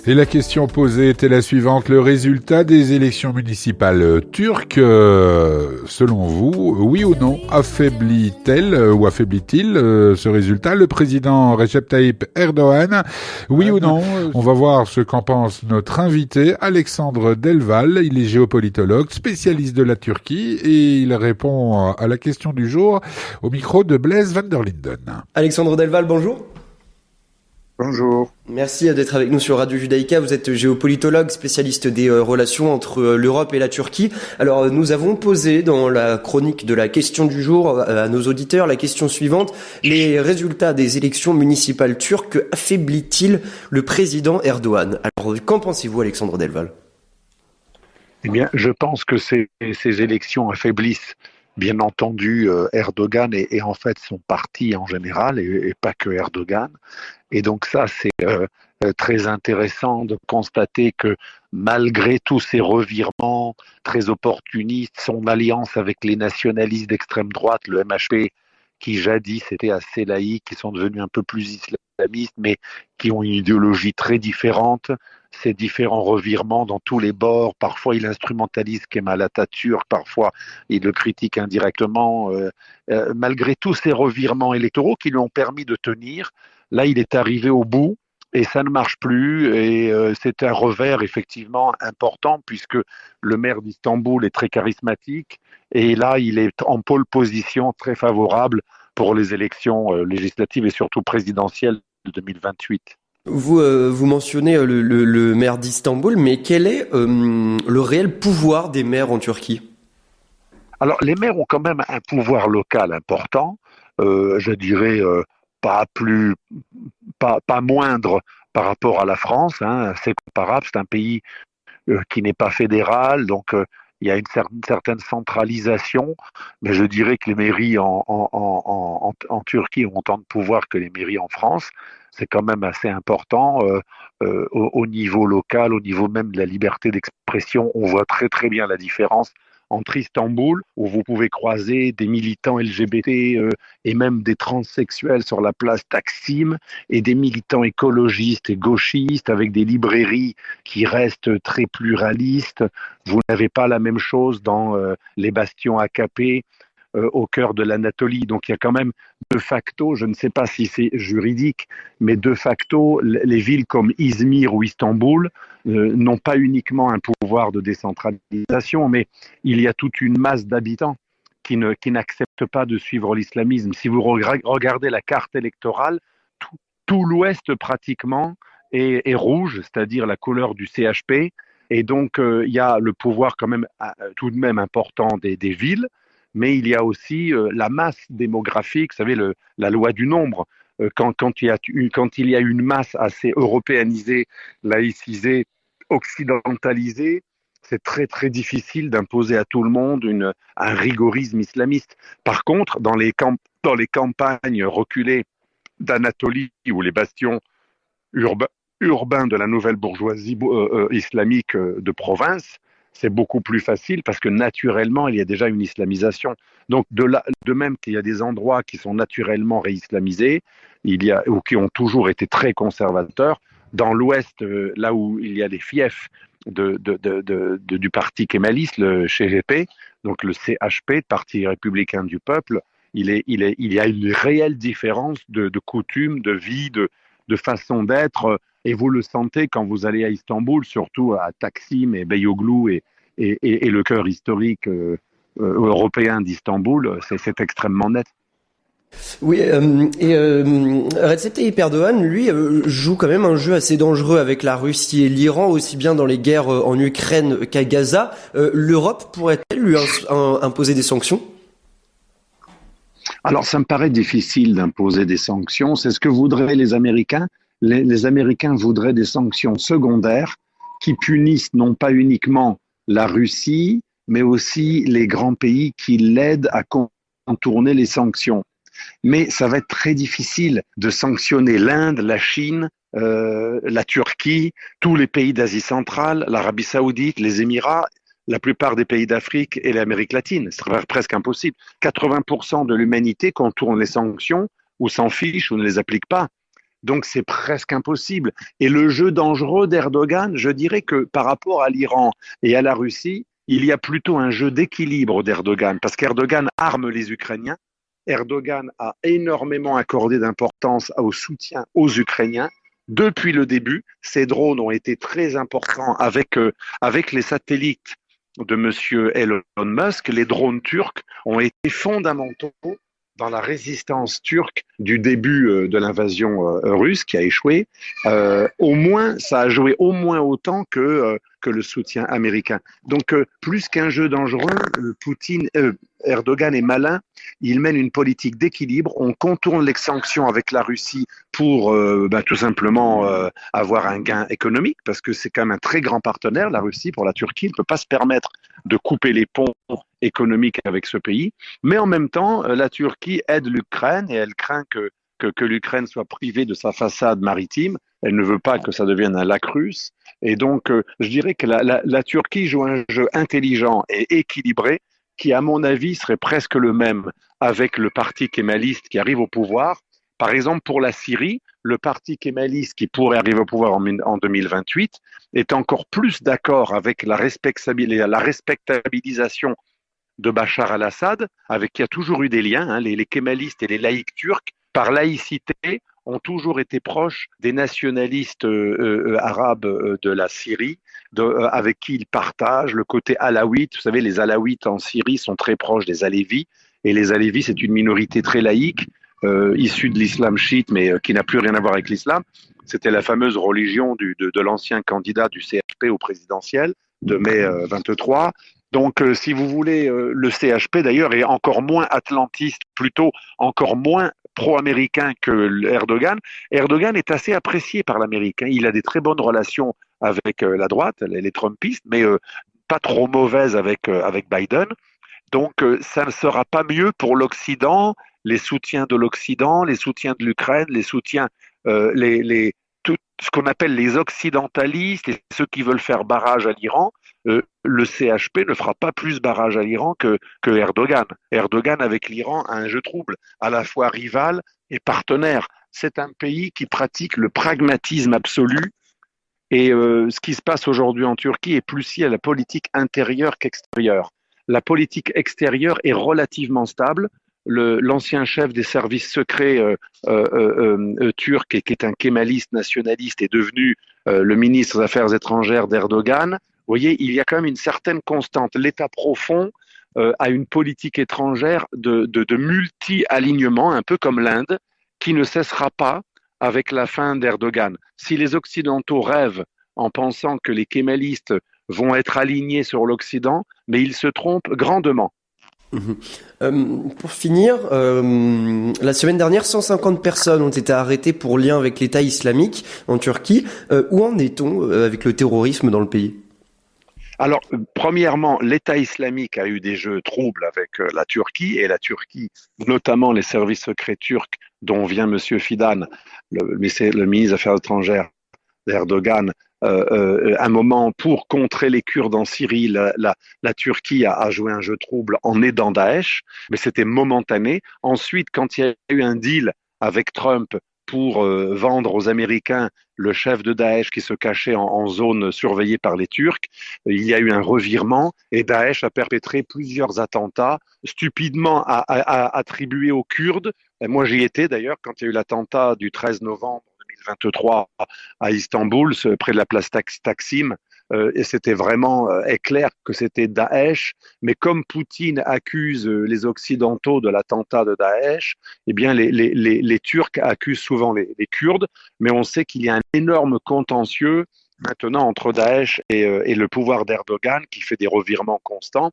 Et la question posée était la suivante. Le résultat des élections municipales turques, selon vous, oui ou non, affaiblit-elle ou affaiblit-il ce résultat le président Recep Tayyip Erdogan? Oui ou non? On va voir ce qu'en pense notre invité, Alexandre Delval. Il est géopolitologue, spécialiste de la Turquie et il répond à la question du jour au micro de Blaise van der Linden. Alexandre Delval, bonjour. Bonjour. Merci d'être avec nous sur Radio Judaïka. Vous êtes géopolitologue, spécialiste des relations entre l'Europe et la Turquie. Alors, nous avons posé dans la chronique de la question du jour à nos auditeurs la question suivante. Les résultats des élections municipales turques affaiblissent-ils le président Erdogan? Alors, qu'en pensez-vous, Alexandre Delval? Eh bien, je pense que ces élections affaiblissent, bien entendu, Erdogan et en fait son parti en général, et pas que Erdogan. Et donc ça, c'est très intéressant de constater que malgré tous ces revirements très opportunistes, son alliance avec les nationalistes d'extrême droite, le MHP, qui jadis étaient assez laïcs, qui sont devenus un peu plus islamistes, mais qui ont une idéologie très différente, ces différents revirements dans tous les bords. Parfois, il instrumentalise Kemal Atatürk, parfois, il le critique indirectement. Malgré tous ces revirements électoraux qui lui ont permis de tenir, là, il est arrivé au bout et ça ne marche plus. Et c'est un revers, effectivement, important puisque le maire d'Istanbul est très charismatique. Et là, il est en pole position très favorable pour les élections législatives et surtout présidentielles de 2028. Vous mentionnez le maire d'Istanbul, mais quel est le réel pouvoir des maires en Turquie? Alors, les maires ont quand même un pouvoir local important, je dirais pas moindre par rapport à la France, hein, c'est comparable, c'est un pays qui n'est pas fédéral, donc il y a une certaine centralisation, mais je dirais que les mairies en Turquie ont autant de pouvoir que les mairies en France. C'est quand même assez important au niveau local, au niveau même de la liberté d'expression. On voit très très bien la différence entre Istanbul, où vous pouvez croiser des militants LGBT et même des transsexuels sur la place Taksim, et des militants écologistes et gauchistes avec des librairies qui restent très pluralistes. Vous n'avez pas la même chose dans les bastions AKP au cœur de l'Anatolie. Donc il y a quand même de facto, je ne sais pas si c'est juridique, mais de facto, les villes comme Izmir ou Istanbul n'ont pas uniquement un pouvoir de décentralisation, mais il y a toute une masse d'habitants qui n'acceptent pas de suivre l'islamisme. Si vous regardez la carte électorale, tout l'Ouest pratiquement est rouge, c'est-à-dire la couleur du CHP, et donc il y a le pouvoir quand même tout de même important des villes, mais il y a aussi la masse démographique, vous savez, la loi du nombre. Quand il y a une masse assez européanisée, laïcisée, occidentalisée, c'est très très difficile d'imposer à tout le monde un rigorisme islamiste. Par contre, dans les campagnes reculées d'Anatolie ou les bastions urbains de la nouvelle bourgeoisie islamique de province, c'est beaucoup plus facile parce que naturellement, il y a déjà une islamisation. Donc, de même qu'il y a des endroits qui sont naturellement réislamisés, ou qui ont toujours été très conservateurs, dans l'Ouest, là où il y a des fiefs du parti kémaliste, le CHP, donc le CHP, Parti républicain du peuple, il y a une réelle différence de coutumes, de vie, de façon d'être. Et vous le sentez quand vous allez à Istanbul, surtout à Taksim et Beyoğlu et le cœur historique européen d'Istanbul, c'est extrêmement net. Oui, Recep Tayyip Erdogan, lui, joue quand même un jeu assez dangereux avec la Russie et l'Iran, aussi bien dans les guerres en Ukraine qu'à Gaza. L'Europe pourrait-elle lui imposer des sanctions? Alors, ça me paraît difficile d'imposer des sanctions. C'est ce que voudraient les Américains. Les Américains voudraient des sanctions secondaires qui punissent non pas uniquement la Russie, mais aussi les grands pays qui l'aident à contourner les sanctions. Mais ça va être très difficile de sanctionner l'Inde, la Chine, la Turquie, tous les pays d'Asie centrale, l'Arabie saoudite, les Émirats, la plupart des pays d'Afrique et l'Amérique latine. C'est presque impossible. 80% de l'humanité contourne les sanctions ou s'en fiche ou ne les applique pas. Donc c'est presque impossible. Et le jeu dangereux d'Erdogan, je dirais que par rapport à l'Iran et à la Russie, il y a plutôt un jeu d'équilibre d'Erdogan, parce qu'Erdogan arme les Ukrainiens. Erdogan a énormément accordé d'importance au soutien aux Ukrainiens. Depuis le début, ces drones ont été très importants avec les satellites de Monsieur Elon Musk. Les drones turcs ont été fondamentaux dans la résistance turque du début de l'invasion russe qui a échoué. Au moins, ça a joué au moins autant que le soutien américain. Donc, plus qu'un jeu dangereux, Erdogan est malin. Il mène une politique d'équilibre. On contourne les sanctions avec la Russie pour tout simplement avoir un gain économique, parce que c'est quand même un très grand partenaire, la Russie, pour la Turquie. Il ne peut pas se permettre de couper les ponts économiques avec ce pays. Mais en même temps, la Turquie aide l'Ukraine et elle craint que l'Ukraine soit privée de sa façade maritime. Elle ne veut pas que ça devienne un lac russe. Et donc, je dirais que la Turquie joue un jeu intelligent et équilibré qui, à mon avis, serait presque le même avec le parti kémaliste qui arrive au pouvoir. Par exemple, pour la Syrie, le parti kémaliste qui pourrait arriver au pouvoir en 2028 est encore plus d'accord avec la respectabilisation de Bachar al-Assad, avec qui a toujours eu des liens. Les kémalistes et les laïcs turcs, par laïcité, ont toujours été proches des nationalistes arabes de la Syrie, avec qui ils partagent le côté alaouite. Vous savez, les alaouites en Syrie sont très proches des alévis, et les alévis, c'est une minorité très laïque, issue de l'islam chiite, mais qui n'a plus rien à voir avec l'islam. C'était la fameuse religion de l'ancien candidat du CHP au présidentiel de mai 23. Donc, si vous voulez, le CHP d'ailleurs est encore moins atlantiste, plutôt encore moins pro-américain que Erdogan. Erdogan est assez apprécié par l'Amérique. Il a des très bonnes relations avec la droite, les Trumpistes, mais pas trop mauvaises avec Biden. Donc, ça ne sera pas mieux pour l'Occident, les soutiens de l'Occident, les soutiens de l'Ukraine, les soutiens, tout ce qu'on appelle les occidentalistes et ceux qui veulent faire barrage à l'Iran. Le CHP ne fera pas plus barrage à l'Iran que Erdogan. Erdogan, avec l'Iran, a un jeu trouble, à la fois rival et partenaire. C'est un pays qui pratique le pragmatisme absolu. Et ce qui se passe aujourd'hui en Turquie est plus lié à la politique intérieure qu'extérieure. La politique extérieure est relativement stable. L'ancien chef des services secrets turcs, et qui est un kémaliste nationaliste, est devenu le ministre des Affaires étrangères d'Erdogan. Vous voyez, il y a quand même une certaine constante. L'État profond a une politique étrangère de multi-alignement, un peu comme l'Inde, qui ne cessera pas avec la fin d'Erdogan. Si les Occidentaux rêvent en pensant que les kémalistes vont être alignés sur l'Occident, mais ils se trompent grandement. Pour finir, la semaine dernière, 150 personnes ont été arrêtées pour lien avec l'État islamique en Turquie. Où en est-on avec le terrorisme dans le pays ? Alors, premièrement, l'État islamique a eu des jeux troubles avec la Turquie, et la Turquie, notamment les services secrets turcs, dont vient M. Fidan, le ministre des Affaires étrangères d'Erdogan, un moment pour contrer les Kurdes en Syrie, la Turquie a joué un jeu trouble en aidant Daesh, mais c'était momentané. Ensuite, quand il y a eu un deal avec Trump pour vendre aux Américains le chef de Daesh qui se cachait en zone surveillée par les Turcs, il y a eu un revirement et Daesh a perpétré plusieurs attentats stupidement attribués aux Kurdes. Et moi, j'y étais d'ailleurs quand il y a eu l'attentat du 13 novembre 2023 à Istanbul, près de la place Taksim. Et c'était vraiment clair que c'était Daesh. Mais comme Poutine accuse les Occidentaux de l'attentat de Daesh, eh bien les Turcs accusent souvent les Kurdes. Mais on sait qu'il y a un énorme contentieux maintenant entre Daesh et le pouvoir d'Erdogan qui fait des revirements constants.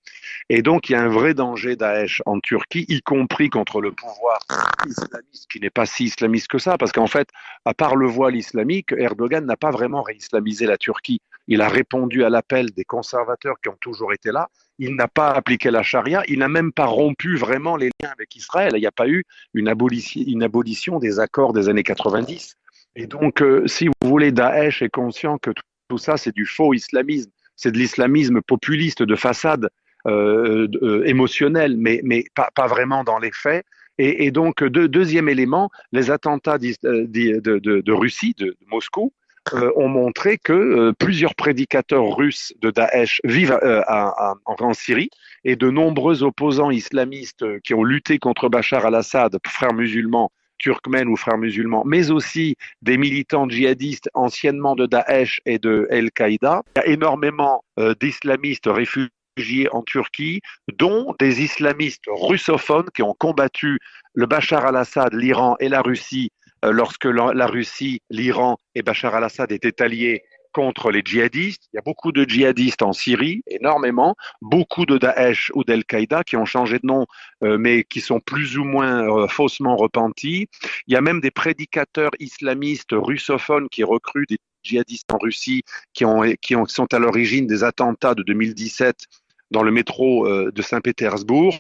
Et donc, il y a un vrai danger Daesh en Turquie, y compris contre le pouvoir islamiste, qui n'est pas si islamiste que ça, parce qu'en fait, à part le voile islamique, Erdogan n'a pas vraiment réislamisé la Turquie. Il a répondu à l'appel des conservateurs qui ont toujours été là. Il n'a pas appliqué la charia. Il n'a même pas rompu vraiment les liens avec Israël. Il n'y a pas eu une abolition des accords des années 90. Et donc, si vous voulez, Daesh est conscient que tout ça, c'est du faux islamisme. C'est de l'islamisme populiste de façade émotionnel, mais pas vraiment dans les faits. Et donc, deuxième élément, les attentats de Russie, de Moscou, ont montré que plusieurs prédicateurs russes de Daesh vivent en Syrie et de nombreux opposants islamistes qui ont lutté contre Bachar al-Assad, frères musulmans, turkmènes ou frères musulmans, mais aussi des militants djihadistes anciennement de Daesh et de Al-Qaïda. Il y a énormément d'islamistes réfugiés en Turquie, dont des islamistes russophones qui ont combattu le Bachar al-Assad, l'Iran et la Russie lorsque la Russie, l'Iran et Bachar al-Assad étaient alliés contre les djihadistes. Il y a beaucoup de djihadistes en Syrie, énormément, beaucoup de Daesh ou d'Al-Qaïda qui ont changé de nom, mais qui sont plus ou moins faussement repentis. Il y a même des prédicateurs islamistes russophones qui recrutent des djihadistes en Russie qui sont à l'origine des attentats de 2017 dans le métro de Saint-Pétersbourg.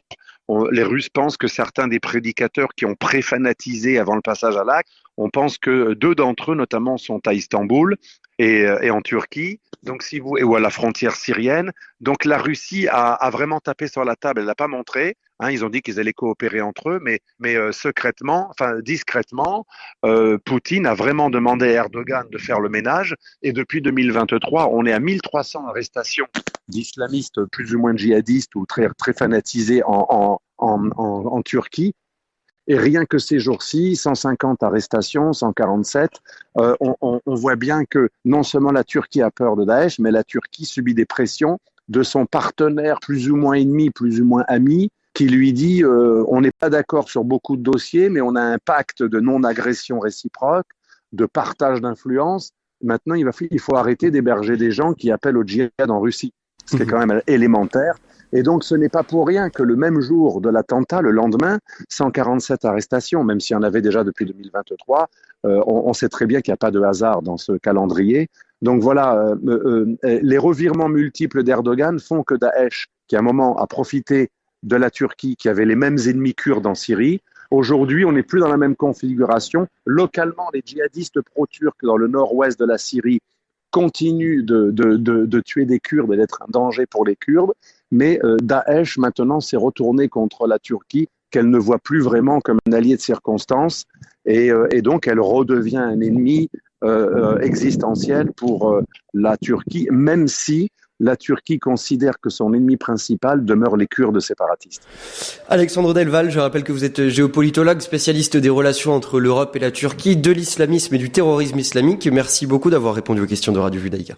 Les Russes pensent que certains des prédicateurs qui ont pré-fanatisé avant le passage à l'acte, on pense que 2 d'entre eux, notamment, sont à Istanbul et en Turquie, donc ou à la frontière syrienne. Donc la Russie a vraiment tapé sur la table, elle l'a pas montré. Ils ont dit qu'ils allaient coopérer entre eux, mais secrètement, enfin discrètement, Poutine a vraiment demandé à Erdogan de faire le ménage. Et depuis 2023, on est à 1300 arrestations d'islamistes plus ou moins djihadistes ou très fanatisés en Turquie. Et rien que ces jours-ci, 150 arrestations, 147, on voit bien que non seulement la Turquie a peur de Daesh, mais la Turquie subit des pressions de son partenaire plus ou moins ennemi, plus ou moins ami, qui lui dit on n'est pas d'accord sur beaucoup de dossiers, mais on a un pacte de non-agression réciproque, de partage d'influence. Maintenant, il faut arrêter d'héberger des gens qui appellent au djihad en Russie, ce qui est quand même élémentaire. Et donc, ce n'est pas pour rien que le même jour de l'attentat, le lendemain, 147 arrestations, même s'il y en avait déjà depuis 2023. On sait très bien qu'il n'y a pas de hasard dans ce calendrier. Donc voilà, les revirements multiples d'Erdogan font que Daesh, qui à un moment a profité de la Turquie, qui avait les mêmes ennemis kurdes en Syrie, aujourd'hui, on n'est plus dans la même configuration. Localement, les djihadistes pro-turcs dans le nord-ouest de la Syrie continuent de tuer des Kurdes et d'être un danger pour les Kurdes. Mais Daesh, maintenant, s'est retourné contre la Turquie, qu'elle ne voit plus vraiment comme un allié de circonstance. Et donc, elle redevient un ennemi existentiel pour la Turquie, même si la Turquie considère que son ennemi principal demeure les Kurdes séparatistes. Alexandre Delval, je rappelle que vous êtes géopolitologue, spécialiste des relations entre l'Europe et la Turquie, de l'islamisme et du terrorisme islamique. Merci beaucoup d'avoir répondu aux questions de Radio Judaïka.